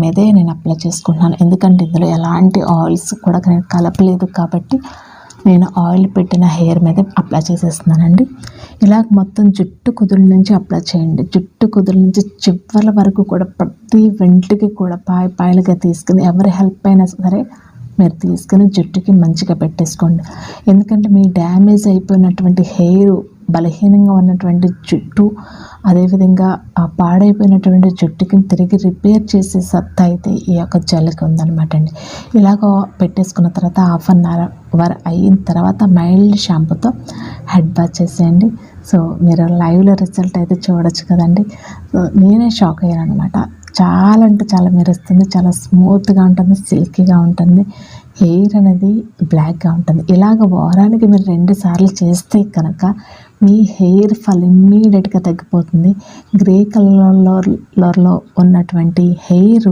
మీదే నేను అప్లై చేసుకుంటున్నాను. ఎందుకంటే ఇందులో ఎలాంటి ఆయిల్స్ కూడా నేను కలపలేదు కాబట్టి నేను ఆయిల్ పెట్టిన హెయిర్ మీదే అప్లై చేసేస్తున్నానండి. ఇలాగ మొత్తం జుట్టు కుదుళ్ళ నుంచి అప్లై చేయండి. జుట్టు కుదుళ్ళ నుంచి చివరి వరకు కూడా ప్రతి వెంట్రుకి కూడా పాయలుగా తీసుకుని ఎవరి హెల్ప్ అయినా సరే మీరు తీసుకుని జుట్టుకి మంచిగా పెట్టేసుకోండి. ఎందుకంటే మీ డ్యామేజ్ అయిపోయినటువంటి హెయిర్, బలహీనంగా ఉన్నటువంటి జుట్టు, అదేవిధంగా ఆ పాడైపోయినటువంటి జుట్టుకి తిరిగి రిపేర్ చేసే సత్తా అయితే ఈ యొక్క జెల్కి ఉందన్నమాట అండి. ఇలాగ పెట్టేసుకున్న తర్వాత 1/2 అవర్ అయిన తర్వాత మైల్డ్ షాంపూతో హెడ్ బాత్ చేసేయండి. సో మీరు లైవ్లో రిజల్ట్ అయితే చూడొచ్చు కదండి. సో నేనే షాక్ అయ్యాను అనమాట. చాలా అంటే చాలా మెరుస్తుంది, చాలా స్మూత్గా ఉంటుంది, సిల్కీగా ఉంటుంది, హెయిర్ అనేది బ్లాక్గా ఉంటుంది. ఇలాగ వారానికి మీరు 2 సార్లు చేస్తే కనుక మీ హెయిర్ ఫాల్ ఇమ్మీడియట్గా తగ్గిపోతుంది. గ్రే కలర్లో ఉన్నటువంటి హెయిర్